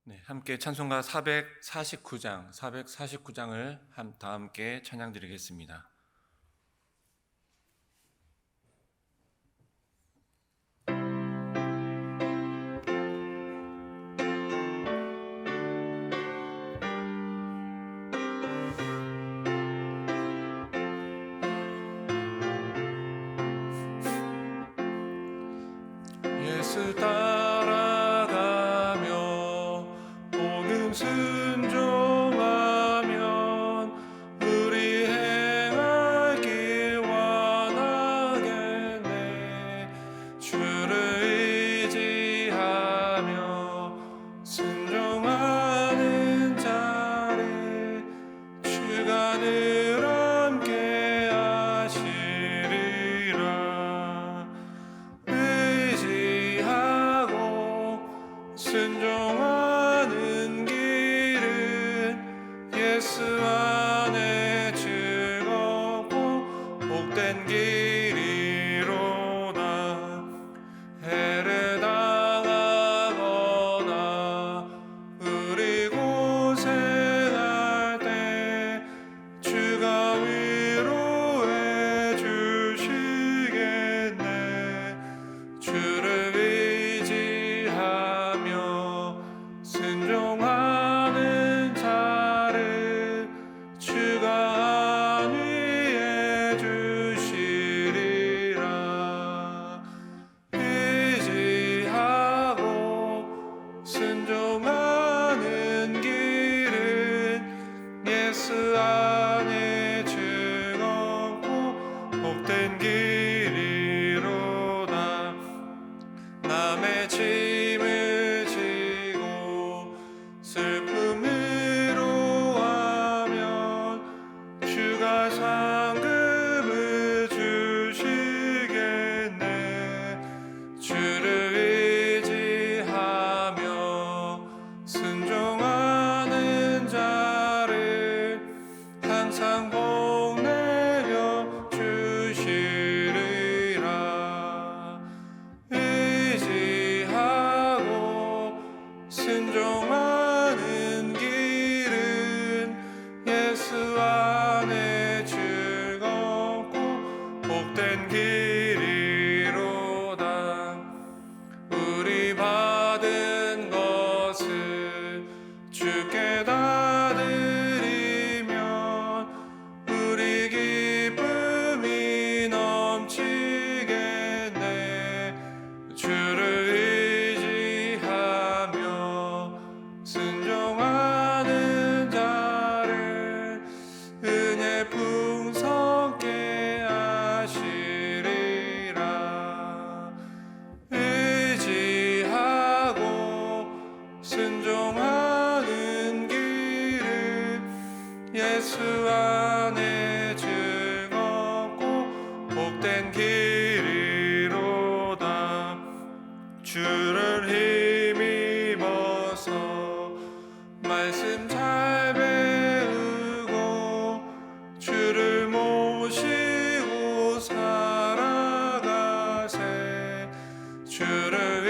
네, 함께 찬송가 449장을 다 함께 찬양드리겠습니다. 예수 따라가며 복음 순종하면 우리 행할 길 원하겠네. 주를 의지하며 순종하는 자를 주가 늘 함께 하시리라. 순종하는 길은 예수 안에 즐겁고 복된 길이로다. 해를 당하거나 우리 고생할 때 주가 위로해 주시겠네. 주를 순종하는 자를 주가 안위해 주시리라. 의지하고 순종하는 길은 예수 안에 즐겁고 복된 길이로다. 남의 짐을 슬픔으로 하면 주가 상급을 주시겠네. 주를 의지하며 순종하는 자를 항상 복 내려 주시리라. 의지하고 순종하는 길은 예수 안에 즐겁고 복된 길이로다. 우리 받은 것을 주께 다 드리면 우리 기쁨이 넘치겠네. 주를 의지하며 순종하는 자를 은혜 풍성케 하시리라. 의지하고 순종하는 길은 예수 안에 즐겁고 복된 길이로다. 주를 힘입어서 말씀 잘 배우고 주를 모시고 살아가세. 주를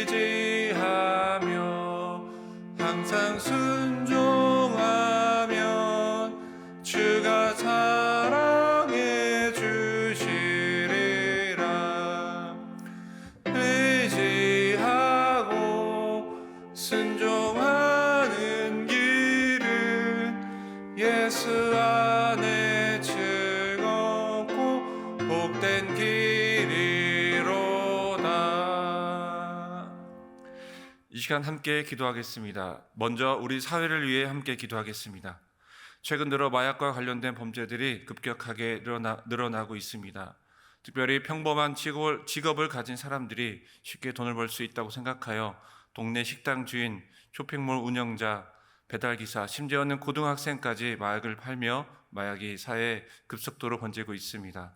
의지하며 항상 순종하면 주가 사랑해 주시리라. 의지하고 순종하는 길은 예수 안에 즐겁고 복된 길이로다. 이 시간 함께 기도하겠습니다. 먼저 우리 사회를 위해 함께 기도하겠습니다. 최근 들어 마약과 관련된 범죄들이 급격하게 늘어나고 있습니다. 특별히 평범한 직업을 가진 사람들이 쉽게 돈을 벌 수 있다고 생각하여 동네 식당 주인, 쇼핑몰 운영자, 배달기사, 심지어는 고등학생까지 마약을 팔며 마약이 사회에 급속도로 번지고 있습니다.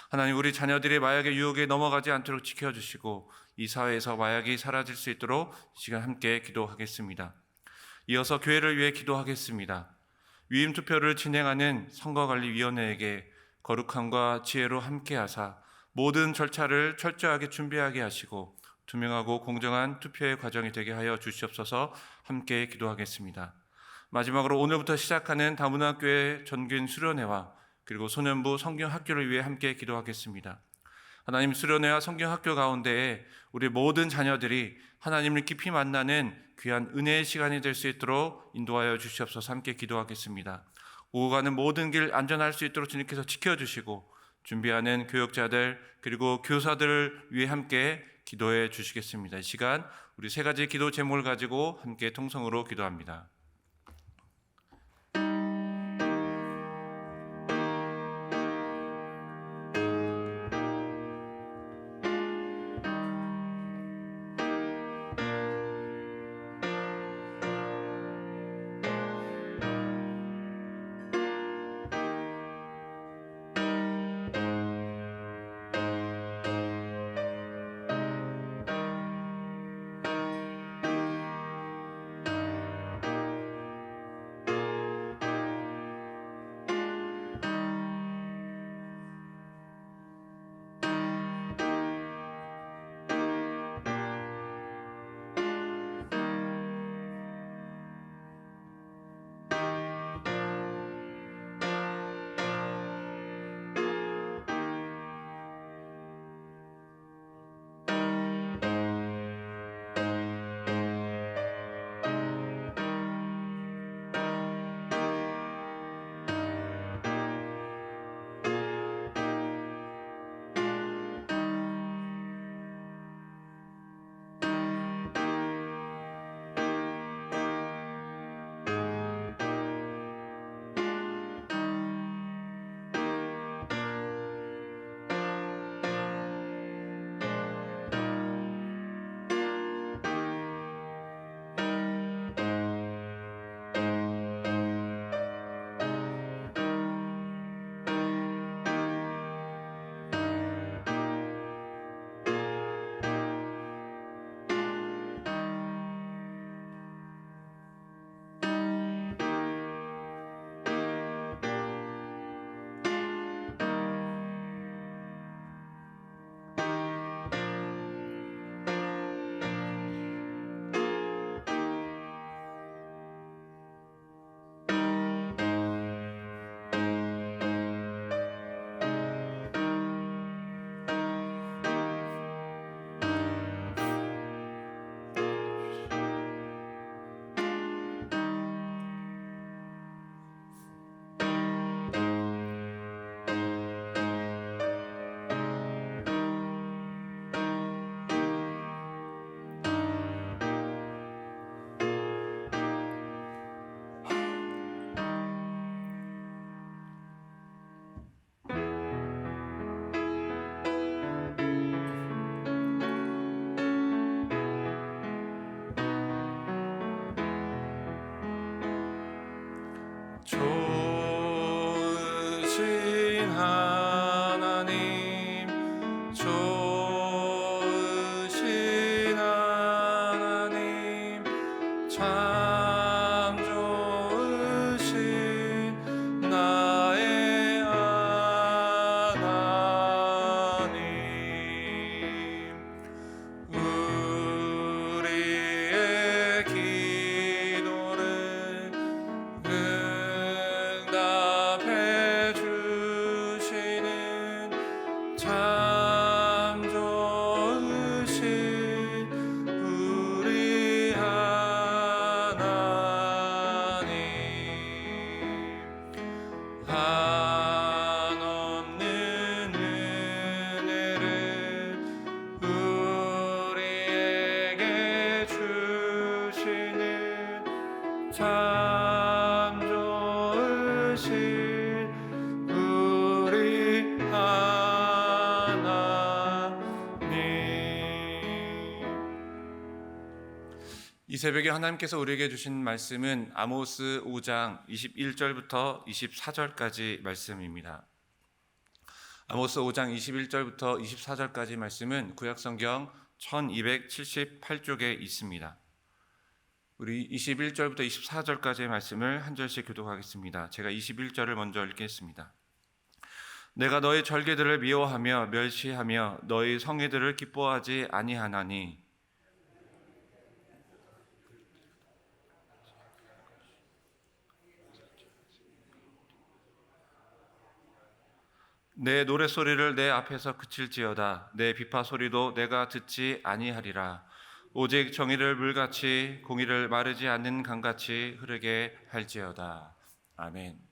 하나님, 우리 자녀들이 마약의 유혹에 넘어가지 않도록 지켜주시고 이 사회에서 마약이 사라질 수 있도록 이 시간 함께 기도하겠습니다. 이어서 교회를 위해 기도하겠습니다. 위임투표를 진행하는 선거관리위원회에게 거룩함과 지혜로 함께하사 모든 절차를 철저하게 준비하게 하시고 투명하고 공정한 투표의 과정이 되게 하여 주시옵소서. 함께 기도하겠습니다. 마지막으로 오늘부터 시작하는 다문화교회 전교인 수련회와 그리고 소년부 성경학교를 위해 함께 기도하겠습니다. 하나님, 수련회와 성경학교 가운데에 우리 모든 자녀들이 하나님을 깊이 만나는 귀한 은혜의 시간이 될 수 있도록 인도하여 주시옵소서. 함께 기도하겠습니다. 오고 가는 모든 길 안전할 수 있도록 주님께서 지켜주시고 준비하는 교역자들 그리고 교사들을 위해 함께 기도해 주시겠습니다. 이 시간 우리 세 가지 기도 제목을 가지고 함께 통성으로 기도합니다. 좋으신 하나님, 좋으신 하나님, 참 좋으신 나의 하나님. 우리의 기도를 응답해 주시는 참 좋으신 우리 하나님. 한없는 은혜를 우리에게 주시는 참 좋으신 우리 하나님. 이 새벽에 하나님께서 우리에게 주신 말씀은 아모스 5장 21절부터 24절까지 말씀입니다. 아모스 5장 21절부터 24절까지 말씀은 구약성경 1278쪽에 있습니다. 우리 21절부터 24절까지의 말씀을 한 절씩 교독하겠습니다. 제가 21절을 먼저 읽겠습니다. 내가 너희 절개들을 미워하며 멸시하며 너희 성회들을 기뻐하지 아니하나니 내 노랫소리를 내 앞에서 그칠지어다. 내 비파 소리도 내가 듣지 아니하리라. 오직 정의를 물같이 공의를 마르지 않는 강같이 흐르게 할지어다. 아멘.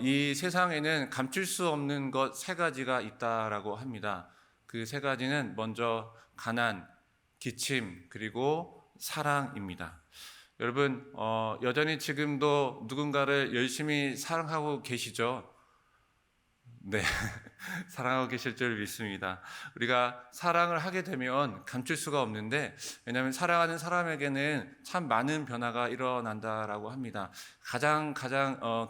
이 세상에는 감출 수 없는 것 세 가지가 있다라고 합니다. 그 세 가지는 먼저 가난, 기침, 그리고 사랑입니다. 여러분, 여전히 지금도 누군가를 열심히 사랑하고 계시죠? 네, 사랑하고 계실 줄 믿습니다. 우리가 사랑을 하게 되면 감출 수가 없는데, 왜냐하면 사랑하는 사람에게는 참 많은 변화가 일어난다라고 합니다. 가장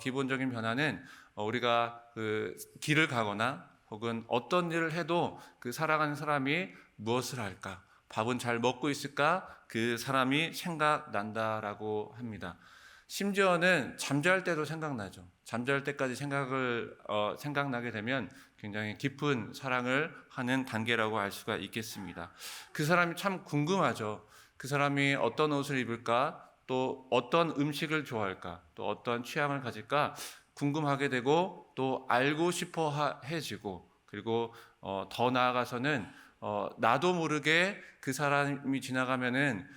기본적인 변화는 우리가 그 길을 가거나 혹은 어떤 일을 해도 그 사랑하는 사람이 무엇을 할까? 밥은 잘 먹고 있을까? 그 사람이 생각난다라고 합니다. 심지어는 잠잘 때도 생각나죠. 잠잘 때까지 생각나게 되면 굉장히 깊은 사랑을 하는 단계라고 알 수가 있겠습니다. 그 사람이 참 궁금하죠. 그 사람이 어떤 옷을 입을까? 또 어떤 음식을 좋아할까? 또 어떤 취향을 가질까? 궁금하게 되고 또 알고 싶어 해지고, 그리고 더 나아가서는 나도 모르게 그 사람이 지나가면은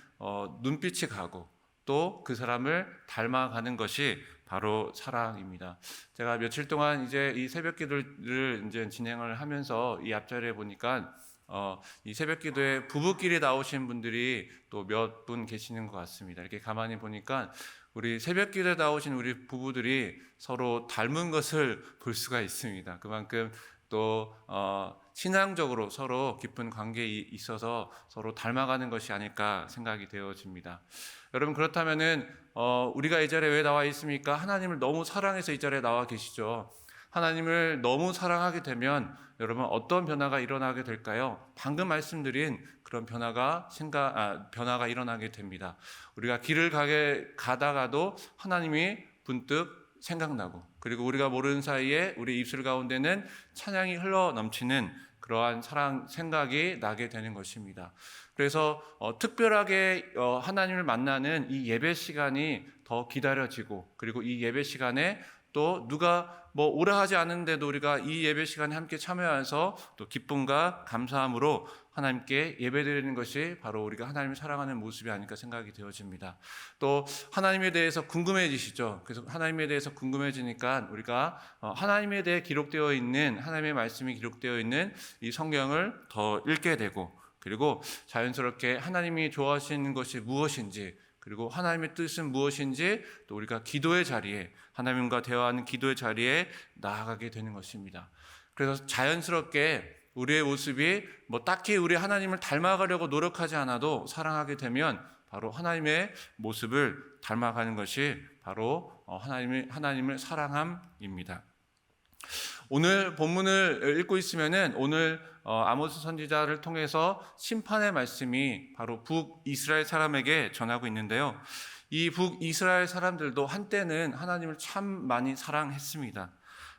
눈빛이 가고 또 그 사람을 닮아가는 것이 바로 사랑입니다. 제가 며칠 동안 이제 이 새벽 기도를 이제 진행을 하면서 이 앞자리에 보니까 이 새벽 기도에 부부끼리 나오신 분들이 또 몇 분 계시는 것 같습니다. 이렇게 가만히 보니까 우리 새벽 기도에 나오신 우리 부부들이 서로 닮은 것을 볼 수가 있습니다. 그만큼 또 신앙적으로 서로 깊은 관계에 있어서 서로 닮아가는 것이 아닐까 생각이 되어집니다. 여러분, 그렇다면은 우리가 이 자리에 왜 나와 있습니까? 하나님을 너무 사랑해서 이 자리에 나와 계시죠. 하나님을 너무 사랑하게 되면 여러분 어떤 변화가 일어나게 될까요? 방금 말씀드린 그런 변화가 일어나게 됩니다. 우리가 길을 가다가도 하나님이 문득 생각나고, 그리고 우리가 모르는 사이에 우리 입술 가운데는 찬양이 흘러 넘치는 그러한 생각이 나게 되는 것입니다. 그래서 특별하게 하나님을 만나는 이 예배 시간이 더 기다려지고, 그리고 이 예배 시간에 또 누가 오라 하지 않는데도 우리가 이 예배 시간에 함께 참여해서 또 기쁨과 감사함으로 하나님께 예배드리는 것이 바로 우리가 하나님을 사랑하는 모습이 아닐까 생각이 되어집니다. 또 하나님에 대해서 궁금해지시죠. 그래서 하나님에 대해서 궁금해지니까 우리가 하나님에 대해 기록되어 있는, 하나님의 말씀이 기록되어 있는 이 성경을 더 읽게 되고, 그리고 자연스럽게 하나님이 좋아하시는 것이 무엇인지, 그리고 하나님의 뜻은 무엇인지 또 우리가 기도의 자리에, 하나님과 대화하는 기도의 자리에 나아가게 되는 것입니다. 그래서 자연스럽게 우리의 모습이 딱히 우리 하나님을 닮아가려고 노력하지 않아도 사랑하게 되면 바로 하나님의 모습을 닮아가는 것이 바로 하나님을 사랑함입니다. 오늘 본문을 읽고 있으면은 오늘 아모스 선지자를 통해서 심판의 말씀이 바로 북이스라엘 사람에게 전하고 있는데요. 이 북이스라엘 사람들도 한때는 하나님을 참 많이 사랑했습니다.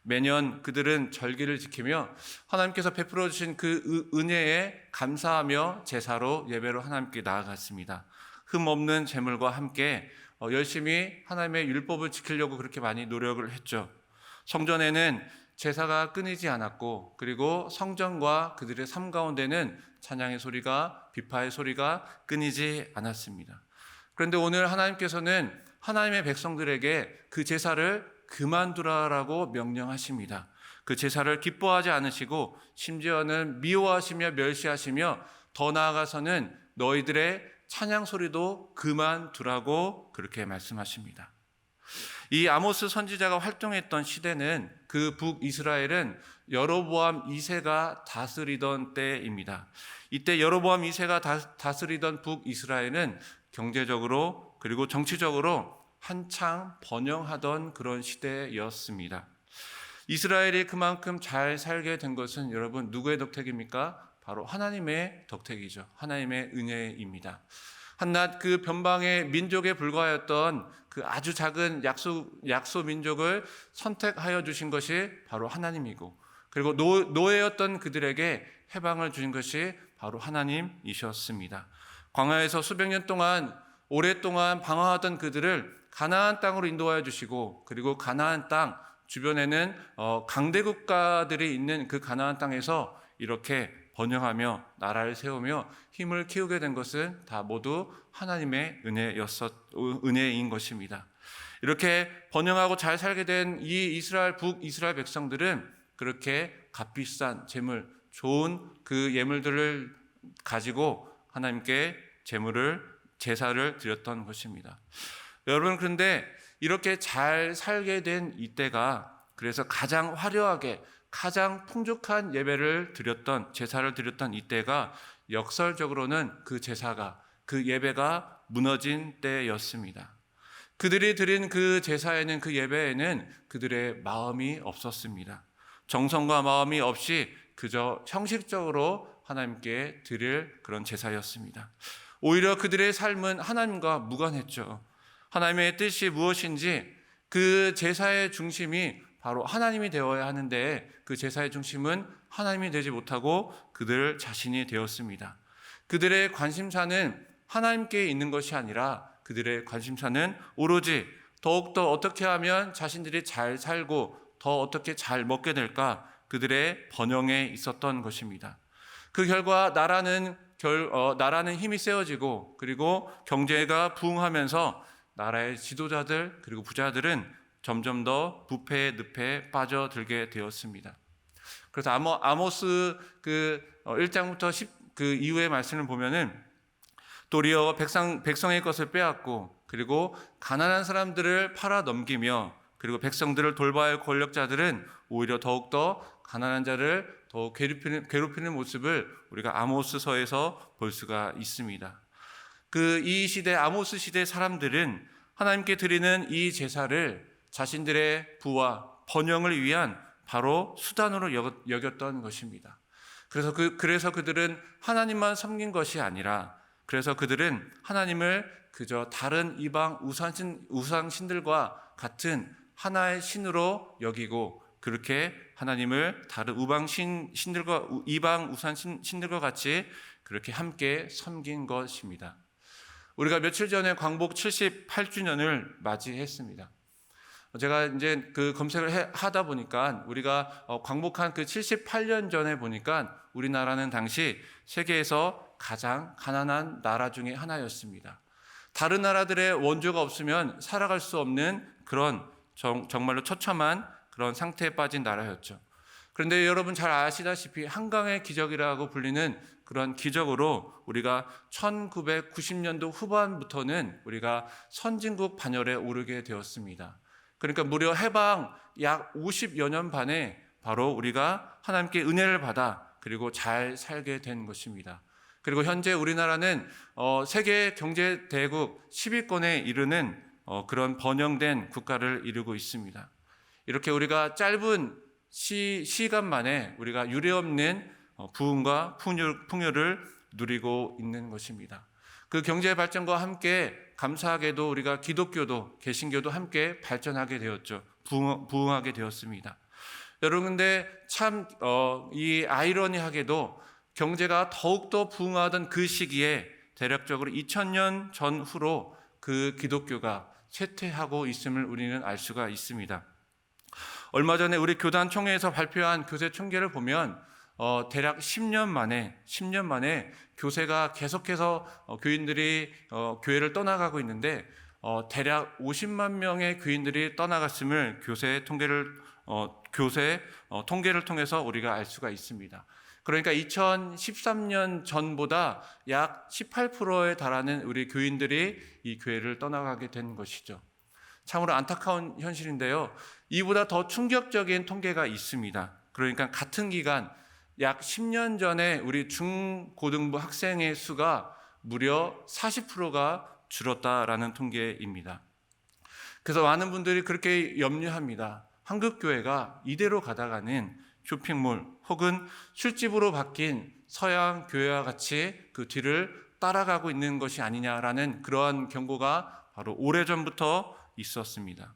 매년 그들은 절기를 지키며 하나님께서 베풀어 주신 그 은혜에 감사하며 제사로 예배로 하나님께 나아갔습니다. 흠 없는 제물과 함께 열심히 하나님의 율법을 지키려고 그렇게 많이 노력을 했죠. 성전에는 제사가 끊이지 않았고, 그리고 성전과 그들의 삶 가운데는 찬양의 소리가, 비파의 소리가 끊이지 않았습니다. 그런데 오늘 하나님께서는 하나님의 백성들에게 그 제사를 그만두라라고 명령하십니다. 그 제사를 기뻐하지 않으시고 심지어는 미워하시며 멸시하시며 더 나아가서는 너희들의 찬양 소리도 그만두라고 그렇게 말씀하십니다. 이 아모스 선지자가 활동했던 시대는 그 북이스라엘은 여로보암 2세가 다스리던 때입니다. 이때 여로보암 2세가 다스리던 북이스라엘은 경제적으로 그리고 정치적으로 한창 번영하던 그런 시대였습니다. 이스라엘이 그만큼 잘 살게 된 것은 여러분 누구의 덕택입니까? 바로 하나님의 덕택이죠. 하나님의 은혜입니다. 한낱 그 변방의 민족에 불과하였던 그 아주 작은 약소 민족을 선택하여 주신 것이 바로 하나님이고, 그리고 노예였던 그들에게 해방을 주신 것이 바로 하나님이셨습니다. 광야에서 수백 년 동안 오랫동안 방황하던 그들을 가나안 땅으로 인도하여 주시고, 그리고 가나안 땅 주변에는 강대 국가들이 있는 그 가나안 땅에서 이렇게 번영하며 나라를 세우며 힘을 키우게 된 것은 다 모두 하나님의 은혜인 것입니다. 이렇게 번영하고 잘 살게 된 이 북이스라엘 백성들은 그렇게 값비싼 재물, 좋은 그 예물들을 가지고 하나님께 제사를 드렸던 것입니다. 여러분, 그런데 이렇게 잘 살게 된 이때가, 그래서 가장 화려하게 가장 풍족한 제사를 드렸던 이때가 역설적으로는 그 예배가 무너진 때였습니다. 그들이 드린 그 제사에는, 그 예배에는 그들의 마음이 없었습니다. 정성과 마음이 없이 그저 형식적으로 하나님께 드릴 그런 제사였습니다. 오히려 그들의 삶은 하나님과 무관했죠. 하나님의 뜻이 무엇인지 그 제사의 중심이 바로 하나님이 되어야 하는데, 그 제사의 중심은 하나님이 되지 못하고 그들 자신이 되었습니다. 그들의 관심사는 하나님께 있는 것이 아니라 그들의 관심사는 오로지 더욱더 어떻게 하면 자신들이 잘 살고 더 어떻게 잘 먹게 될까, 그들의 번영에 있었던 것입니다. 그 결과 나라는 힘이 세워지고, 그리고 경제가 부흥하면서 나라의 지도자들 그리고 부자들은 점점 더 부패의 늪에 빠져들게 되었습니다. 그래서 아모스 1장부터 10 그 이후의 말씀을 보면은 도리어 백성의 것을 빼앗고, 그리고 가난한 사람들을 팔아 넘기며, 그리고 백성들을 돌봐야 할 권력자들은 오히려 더욱더 가난한 자를 더 괴롭히는 모습을 우리가 아모스서에서 볼 수가 있습니다. 이 시대, 아모스 시대 사람들은 하나님께 드리는 이 제사를 자신들의 부와 번영을 위한 바로 수단으로 여겼던 것입니다. 그래서 그들은 하나님만 섬긴 것이 아니라, 그래서 그들은 하나님을 그저 다른 이방 우상신들과 같은 하나의 신으로 여기고, 그렇게 하나님을 다른 이방 우상신들과 같이 그렇게 함께 섬긴 것입니다. 우리가 며칠 전에 광복 78주년을 맞이했습니다. 제가 이제 그 검색을 하다 보니까 우리가 광복한 그 78년 전에 보니까 우리나라는 당시 세계에서 가장 가난한 나라 중에 하나였습니다. 다른 나라들의 원조가 없으면 살아갈 수 없는 그런 정말로 처참한 그런 상태에 빠진 나라였죠. 그런데 여러분 잘 아시다시피 한강의 기적이라고 불리는 그런 기적으로 우리가 1990년도 후반부터는 우리가 선진국 반열에 오르게 되었습니다. 그러니까 무려 해방 약 50여 년 반에 바로 우리가 하나님께 은혜를 받아 그리고 잘 살게 된 것입니다. 그리고 현재 우리나라는 세계 경제 대국 10위권에 이르는 그런 번영된 국가를 이루고 있습니다. 이렇게 우리가 짧은 시간 만에 우리가 유례없는 부흥과 풍요를 누리고 있는 것입니다. 그 경제 발전과 함께 감사하게도 우리가 기독교도 개신교도 함께 발전하게 되었죠. 부흥하게 되었습니다. 여러분, 근데 참 이 아이러니하게도 경제가 더욱더 부흥하던 그 시기에 대략적으로 2000년 전후로 그 기독교가 쇠퇴하고 있음을 우리는 알 수가 있습니다. 얼마 전에 우리 교단 총회에서 발표한 교세 총계를 보면 대략 10년 만에 교세가 계속해서 교인들이 교회를 떠나가고 있는데 대략 50만 명의 교인들이 떠나갔음을 교세 통계를 통해서 우리가 알 수가 있습니다. 그러니까 2013년 전보다 약 18%에 달하는 우리 교인들이 이 교회를 떠나가게 된 것이죠. 참으로 안타까운 현실인데요. 이보다 더 충격적인 통계가 있습니다. 그러니까 같은 기간 약 10년 전에 우리 중고등부 학생의 수가 무려 40%가 줄었다라는 통계입니다. 그래서 많은 분들이 그렇게 염려합니다. 한국교회가 이대로 가다가는 쇼핑몰 혹은 술집으로 바뀐 서양 교회와 같이 그 뒤를 따라가고 있는 것이 아니냐라는 그러한 경고가 바로 오래전부터 있었습니다.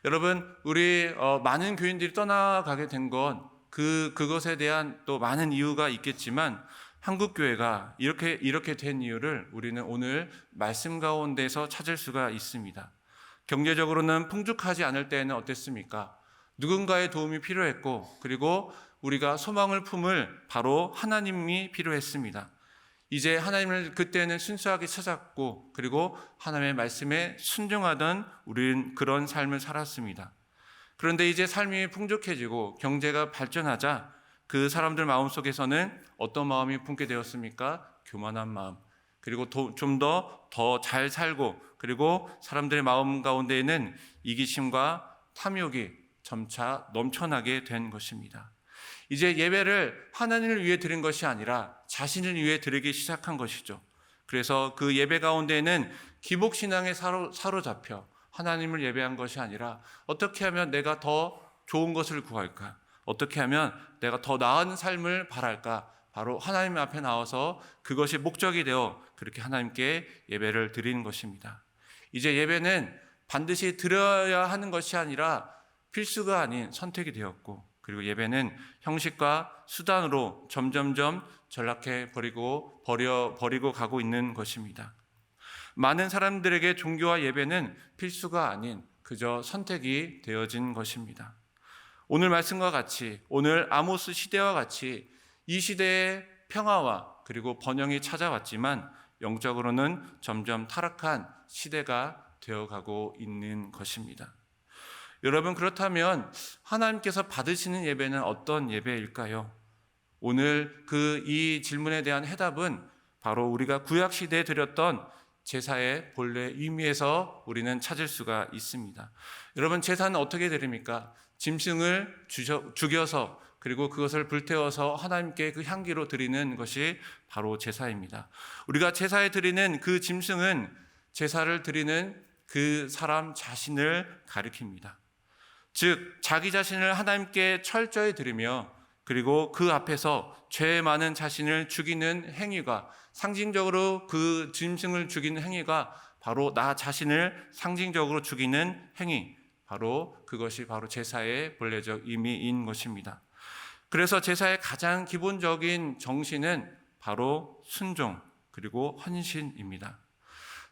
여러분, 우리 많은 교인들이 떠나가게 된 건 그것에 대한 또 많은 이유가 있겠지만 한국 교회가 이렇게 된 이유를 우리는 오늘 말씀 가운데서 찾을 수가 있습니다. 경제적으로는 풍족하지 않을 때에는 어땠습니까? 누군가의 도움이 필요했고, 그리고 우리가 소망을 품을 바로 하나님이 필요했습니다. 이제 하나님을 그때는 순수하게 찾았고, 그리고 하나님의 말씀에 순종하던 우리는 그런 삶을 살았습니다. 그런데 이제 삶이 풍족해지고 경제가 발전하자 그 사람들 마음속에서는 어떤 마음이 품게 되었습니까? 교만한 마음, 그리고 좀 더 잘 살고, 그리고 사람들의 마음 가운데에는 이기심과 탐욕이 점차 넘쳐나게 된 것입니다. 이제 예배를 하나님을 위해 드린 것이 아니라 자신을 위해 드리기 시작한 것이죠. 그래서 그 예배 가운데는 기복신앙에 사로잡혀 하나님을 예배한 것이 아니라 어떻게 하면 내가 더 좋은 것을 구할까? 어떻게 하면 내가 더 나은 삶을 바랄까? 바로 하나님 앞에 나와서 그것이 목적이 되어 그렇게 하나님께 예배를 드리는 것입니다. 이제 예배는 반드시 드려야 하는 것이 아니라 필수가 아닌 선택이 되었고, 그리고 예배는 형식과 수단으로 점점점 전락해 버리고 가고 있는 것입니다. 많은 사람들에게 종교와 예배는 필수가 아닌 그저 선택이 되어진 것입니다. 오늘 말씀과 같이, 오늘 아모스 시대와 같이 이 시대의 평화와 그리고 번영이 찾아왔지만 영적으로는 점점 타락한 시대가 되어가고 있는 것입니다. 여러분, 그렇다면 하나님께서 받으시는 예배는 어떤 예배일까요? 오늘 이 질문에 대한 해답은 바로 우리가 구약시대에 드렸던 제사의 본래 의미에서 우리는 찾을 수가 있습니다. 여러분, 제사는 어떻게 드립니까? 짐승을 죽여서, 그리고 그것을 불태워서 하나님께 그 향기로 드리는 것이 바로 제사입니다. 우리가 제사에 드리는 그 짐승은 제사를 드리는 그 사람 자신을 가리킵니다. 즉, 자기 자신을 하나님께 철저히 드리며, 그리고 그 앞에서 죄 많은 자신을 죽이는 행위가, 상징적으로 그 짐승을 죽이는 행위가 바로 나 자신을 상징적으로 죽이는 행위, 바로 그것이 바로 제사의 본래적 의미인 것입니다. 그래서 제사의 가장 기본적인 정신은 바로 순종 그리고 헌신입니다.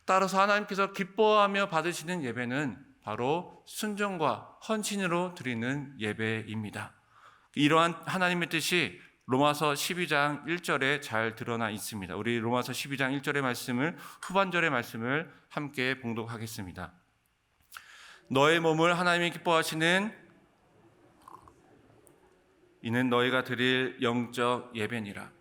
따라서 하나님께서 기뻐하며 받으시는 예배는 바로 순종과 헌신으로 드리는 예배입니다. 이러한 하나님의 뜻이 로마서 12장 1절에 잘 드러나 있습니다. 우리 로마서 12장 1절의 말씀을, 후반절의 말씀을 함께 봉독하겠습니다. 너의 몸을 하나님이 기뻐하시는 이는 너희가 드릴 영적 예배니라.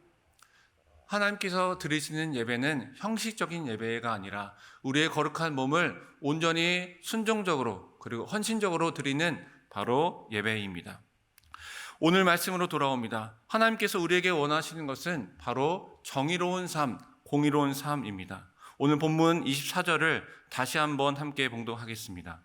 하나님께서 드리시는 예배는 형식적인 예배가 아니라 우리의 거룩한 몸을 온전히 순종적으로 그리고 헌신적으로 드리는 바로 예배입니다. 오늘 말씀으로 돌아옵니다. 하나님께서 우리에게 원하시는 것은 바로 정의로운 삶, 공의로운 삶입니다. 오늘 본문 24절을 다시 한번 함께 봉독하겠습니다.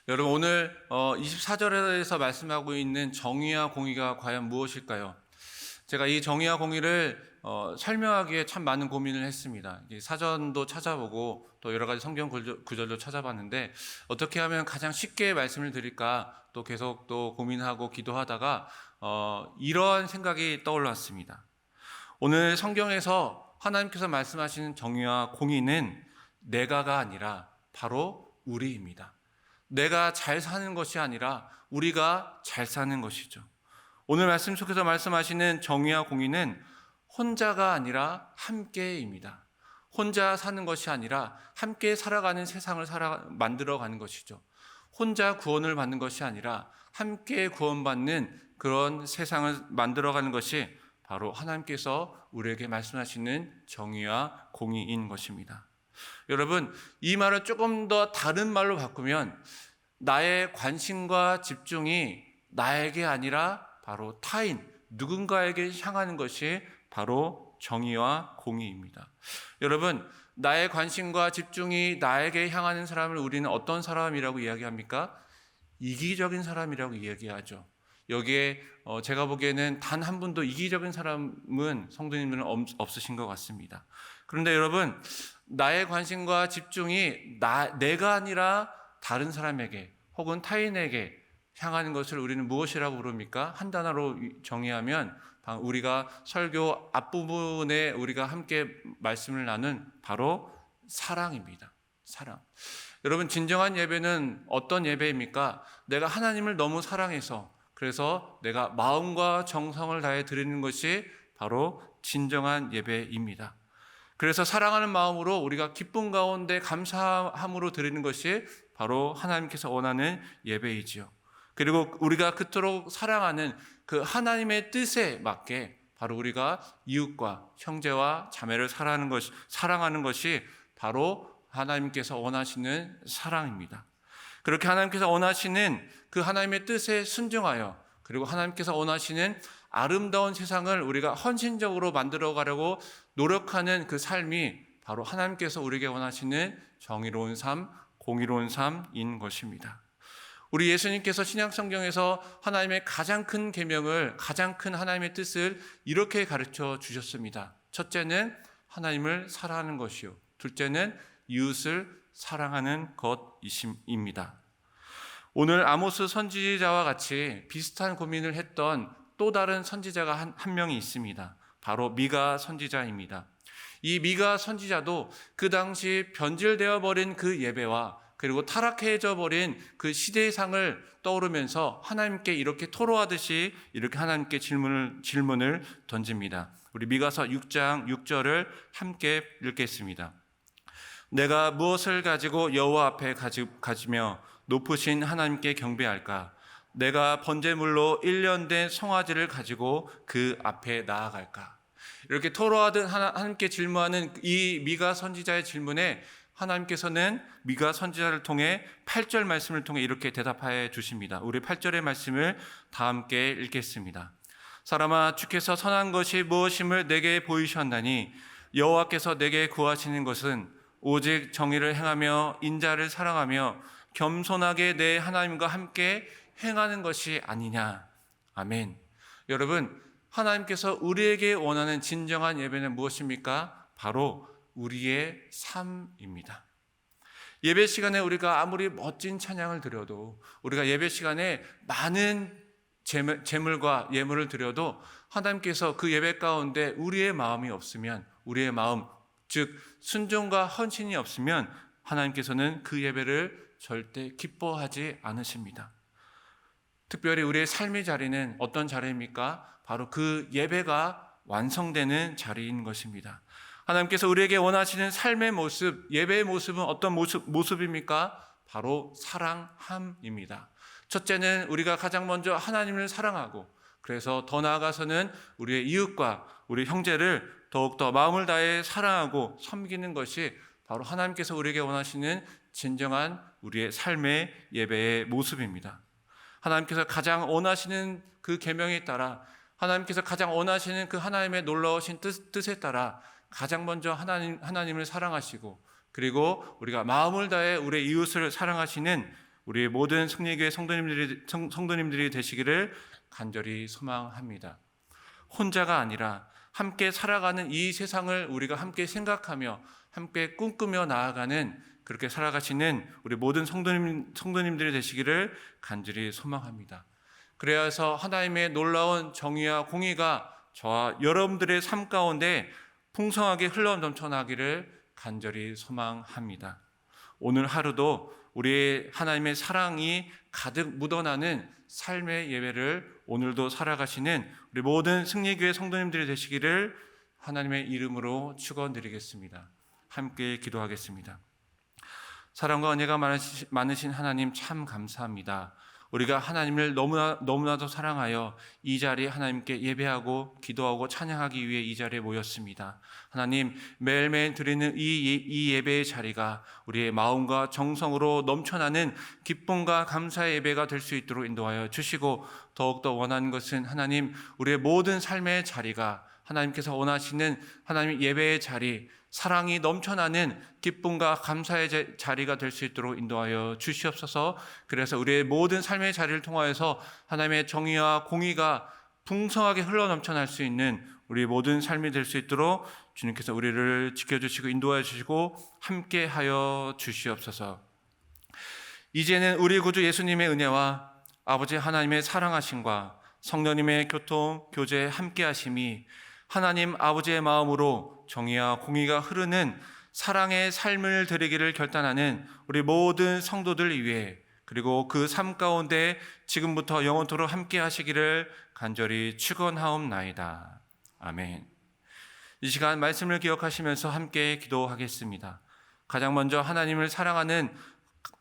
여러분, 오늘 24절에서 말씀하고 있는 정의와 공의가 과연 무엇일까요? 제가 이 정의와 공의를 설명하기에 참 많은 고민을 했습니다. 사전도 찾아보고 또 여러 가지 성경 구절도 찾아봤는데 어떻게 하면 가장 쉽게 말씀을 드릴까 또 계속 또 고민하고 기도하다가 이러한 생각이 떠올랐습니다. 오늘 성경에서 하나님께서 말씀하시는 정의와 공의는 내가가 아니라 바로 우리입니다. 내가 잘 사는 것이 아니라 우리가 잘 사는 것이죠. 오늘 말씀 속에서 말씀하시는 정의와 공의는 혼자가 아니라 함께입니다. 혼자 사는 것이 아니라 함께 살아가는 세상을 만들어가는 것이죠. 혼자 구원을 받는 것이 아니라 함께 구원받는 그런 세상을 만들어가는 것이 바로 하나님께서 우리에게 말씀하시는 정의와 공의인 것입니다. 여러분, 이 말을 조금 더 다른 말로 바꾸면 나의 관심과 집중이 나에게 아니라 바로 타인, 누군가에게 향하는 것이 바로 정의와 공의입니다. 여러분, 나의 관심과 집중이 나에게 향하는 사람을 우리는 어떤 사람이라고 이야기합니까? 이기적인 사람이라고 얘기하죠. 여기에 제가 보기에는 단 한 분도 이기적인 사람은 성도님들은 없으신 것 같습니다. 그런데 여러분, 나의 관심과 집중이 내가 아니라 다른 사람에게 혹은 타인에게 향하는 것을 우리는 무엇이라고 부릅니까? 한 단어로 정의하면 우리가 설교 앞부분에 우리가 함께 말씀을 나눈 바로 사랑입니다. 사랑. 여러분, 진정한 예배는 어떤 예배입니까? 내가 하나님을 너무 사랑해서, 그래서 내가 마음과 정성을 다해 드리는 것이 바로 진정한 예배입니다. 그래서 사랑하는 마음으로 우리가 기쁨 가운데 감사함으로 드리는 것이 바로 하나님께서 원하는 예배이지요. 그리고 우리가 그토록 사랑하는 그 하나님의 뜻에 맞게 바로 우리가 이웃과 형제와 자매를 사랑하는 것이 바로 하나님께서 원하시는 사랑입니다. 그렇게 하나님께서 원하시는 그 하나님의 뜻에 순종하여, 그리고 하나님께서 원하시는 아름다운 세상을 우리가 헌신적으로 만들어 가려고 노력하는 그 삶이 바로 하나님께서 우리에게 원하시는 정의로운 삶, 공의로운 삶인 것입니다. 우리 예수님께서 신약성경에서 하나님의 가장 큰 계명을, 가장 큰 하나님의 뜻을 이렇게 가르쳐 주셨습니다. 첫째는 하나님을 사랑하는 것이요, 둘째는 이웃을 사랑하는 것입니다. 오늘 아모스 선지자와 같이 비슷한 고민을 했던 또 다른 선지자가 한 명이 있습니다. 바로 미가 선지자입니다. 이 미가 선지자도 그 당시 변질되어 버린 그 예배와 그리고 타락해져 버린 그 시대상을 떠오르면서 하나님께 이렇게 토로하듯이 이렇게 하나님께 질문을 던집니다. 우리 미가서 6장 6절을 함께 읽겠습니다. 내가 무엇을 가지고 여호와 앞에 가지며 높으신 하나님께 경배할까? 내가 번제물로 1년 된 송아지를 가지고 그 앞에 나아갈까? 이렇게 토로하듯 하나님께 질문하는 이 미가 선지자의 질문에 하나님께서는 미가 선지자를 통해 8절 말씀을 통해 이렇게 대답해 주십니다. 우리 8절의 말씀을 다 함께 읽겠습니다. 사람아, 주께서 선한 것이 무엇임을 내게 보이셨나니 여호와께서 내게 구하시는 것은 오직 정의를 행하며 인자를 사랑하며 겸손하게 내 하나님과 함께 행하는 것이 아니냐. 아멘. 여러분, 하나님께서 우리에게 원하는 진정한 예배는 무엇입니까? 바로 우리의 삶입니다. 예배 시간에 우리가 아무리 멋진 찬양을 드려도, 우리가 예배 시간에 많은 제물과 예물을 드려도 하나님께서 그 예배 가운데 우리의 마음이 없으면, 우리의 마음, 즉 순종과 헌신이 없으면 하나님께서는 그 예배를 절대 기뻐하지 않으십니다. 특별히 우리의 삶의 자리는 어떤 자리입니까? 바로 그 예배가 완성되는 자리인 것입니다. 하나님께서 우리에게 원하시는 삶의 모습, 예배의 모습은 어떤 모습입니까? 바로 사랑함입니다. 첫째는 우리가 가장 먼저 하나님을 사랑하고, 그래서 더 나아가서는 우리의 이웃과 우리 형제를 더욱더 마음을 다해 사랑하고 섬기는 것이 바로 하나님께서 우리에게 원하시는 진정한 우리의 삶의 예배의 모습입니다. 하나님께서 가장 원하시는 그 계명에 따라, 하나님께서 가장 원하시는 그 하나님의 놀라우신 뜻에 따라 가장 먼저 하나님을 사랑하시고, 그리고 우리가 마음을 다해 우리의 이웃을 사랑하시는 우리의 모든 승리교회 성도님들이 되시기를 간절히 소망합니다. 혼자가 아니라 함께 살아가는 이 세상을 우리가 함께 생각하며 함께 꿈꾸며 나아가는, 그렇게 살아가시는 우리 모든 성도님들이 되시기를 간절히 소망합니다. 그래서 하나님의 놀라운 정의와 공의가 저와 여러분들의 삶 가운데 풍성하게 흘러 넘쳐나기를 간절히 소망합니다. 오늘 하루도 우리의 하나님의 사랑이 가득 묻어나는 삶의 예배를 오늘도 살아가시는 우리 모든 승리교회 성도님들이 되시기를 하나님의 이름으로 축원드리겠습니다. 함께 기도하겠습니다. 사랑과 은혜가 많으신 하나님 참 감사합니다. 우리가 하나님을 너무나도 사랑하여 이 자리에 하나님께 예배하고 기도하고 찬양하기 위해 이 자리에 모였습니다. 하나님, 매일매일 드리는 이 예배의 자리가 우리의 마음과 정성으로 넘쳐나는 기쁨과 감사의 예배가 될 수 있도록 인도하여 주시고, 더욱더 원하는 것은 하나님, 우리의 모든 삶의 자리가 하나님께서 원하시는 하나님 예배의 자리, 사랑이 넘쳐나는 기쁨과 감사의 자리가 될 수 있도록 인도하여 주시옵소서. 그래서 우리의 모든 삶의 자리를 통하여서 하나님의 정의와 공의가 풍성하게 흘러넘쳐날 수 있는 우리 모든 삶이 될 수 있도록 주님께서 우리를 지켜주시고 인도하여 주시고 함께하여 주시옵소서. 이제는 우리 구주 예수님의 은혜와 아버지 하나님의 사랑하심과 성령님의 교통, 교제 함께하심이 하나님 아버지의 마음으로 정의와 공의가 흐르는 사랑의 삶을 드리기를 결단하는 우리 모든 성도들 위해, 그리고 그 삶 가운데 지금부터 영원토록 함께 하시기를 간절히 축원하옵나이다. 아멘. 이 시간 말씀을 기억하시면서 함께 기도하겠습니다. 가장 먼저 하나님을 사랑하는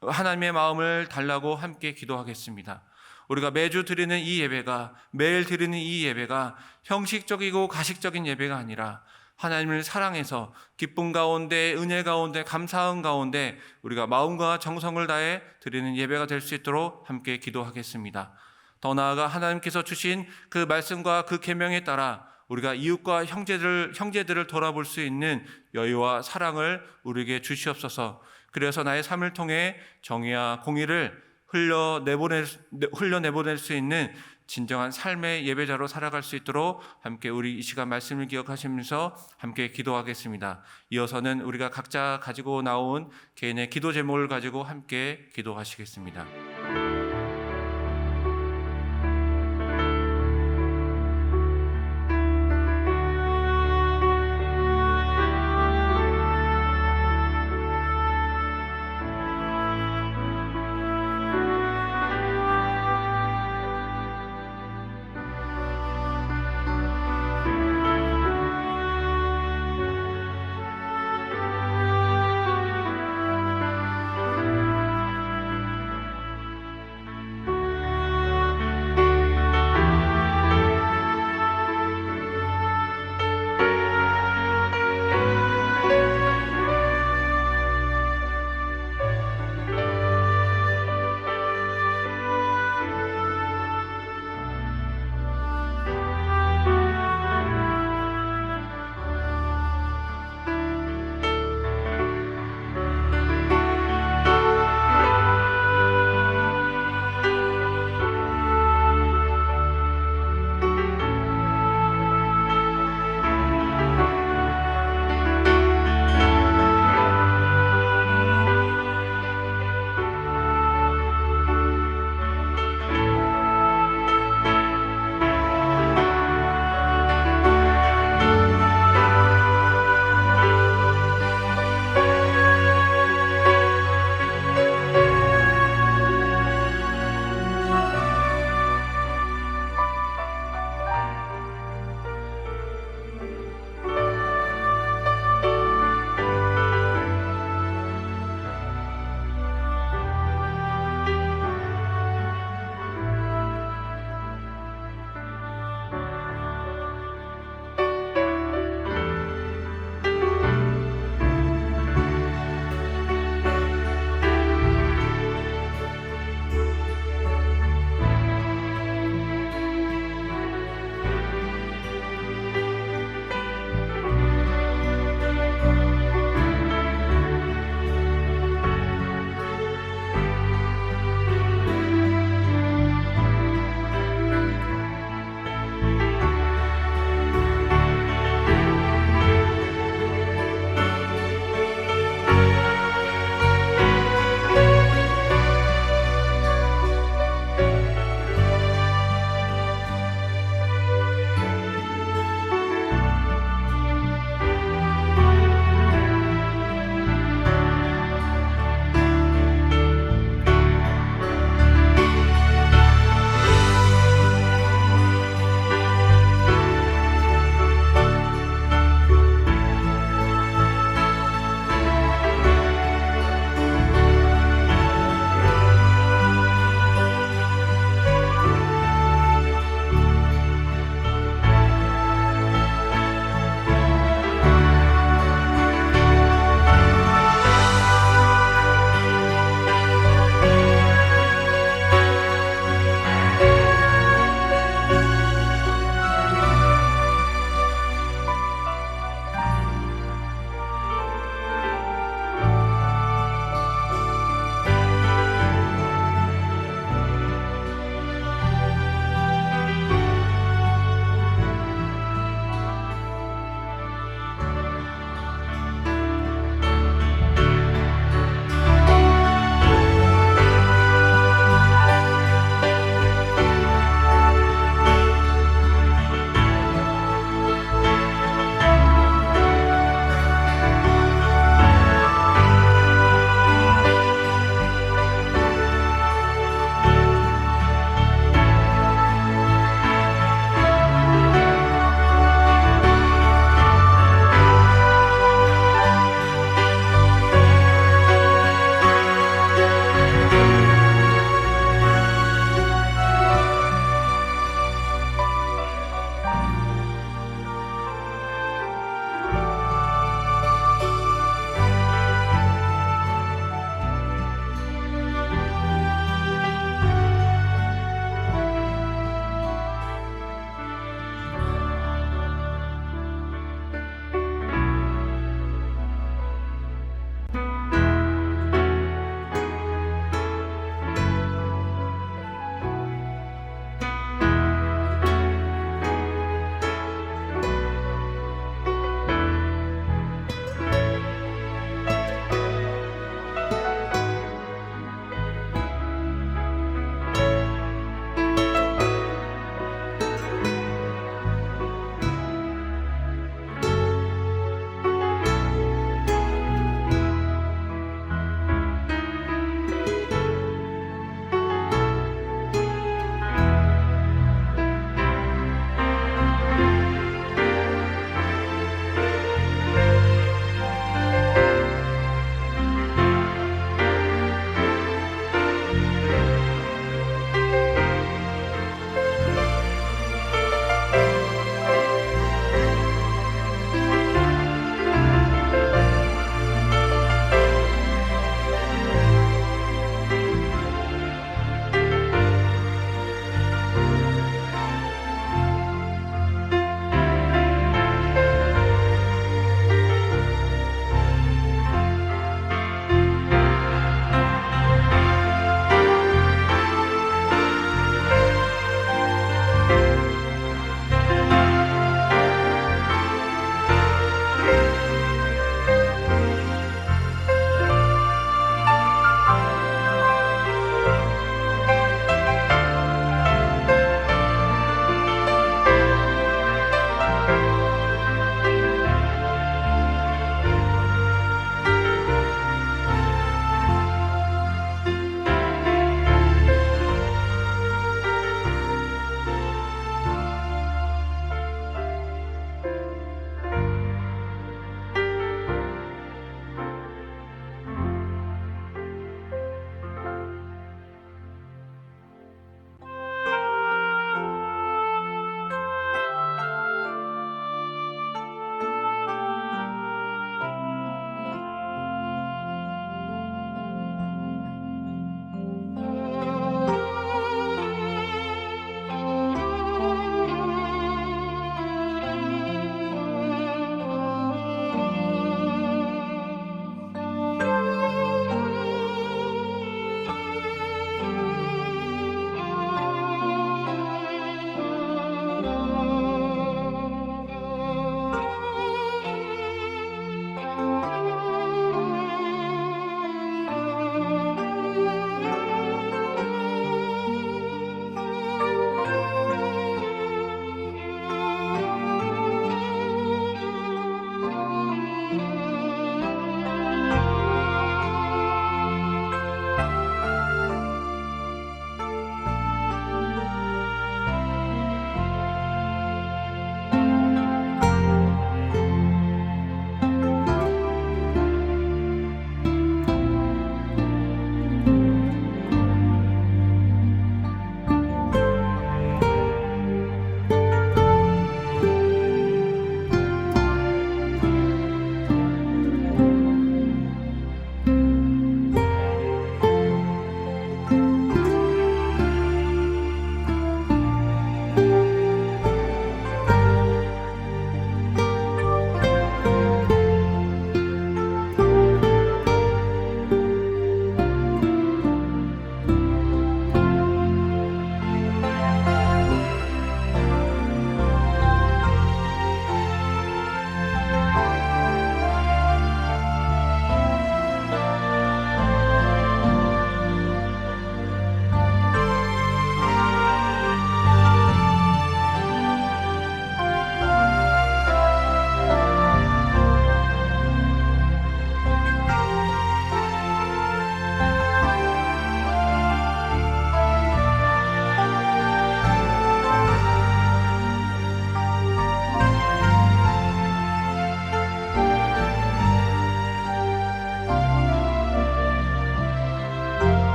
하나님의 마음을 달라고 함께 기도하겠습니다. 우리가 매주 드리는 이 예배가, 매일 드리는 이 예배가 형식적이고 가식적인 예배가 아니라 하나님을 사랑해서 기쁨 가운데, 은혜 가운데, 감사함 가운데 우리가 마음과 정성을 다해 드리는 예배가 될 수 있도록 함께 기도하겠습니다. 더 나아가 하나님께서 주신 그 말씀과 그 계명에 따라 우리가 이웃과 형제들을 돌아볼 수 있는 여유와 사랑을 우리에게 주시옵소서. 그래서 나의 삶을 통해 정의와 공의를 흘려내보낼 수 있는 진정한 삶의 예배자로 살아갈 수 있도록 함께 우리 이 시간 말씀을 기억하시면서 함께 기도하겠습니다. 이어서는 우리가 각자 가지고 나온 개인의 기도 제목을 가지고 함께 기도하시겠습니다.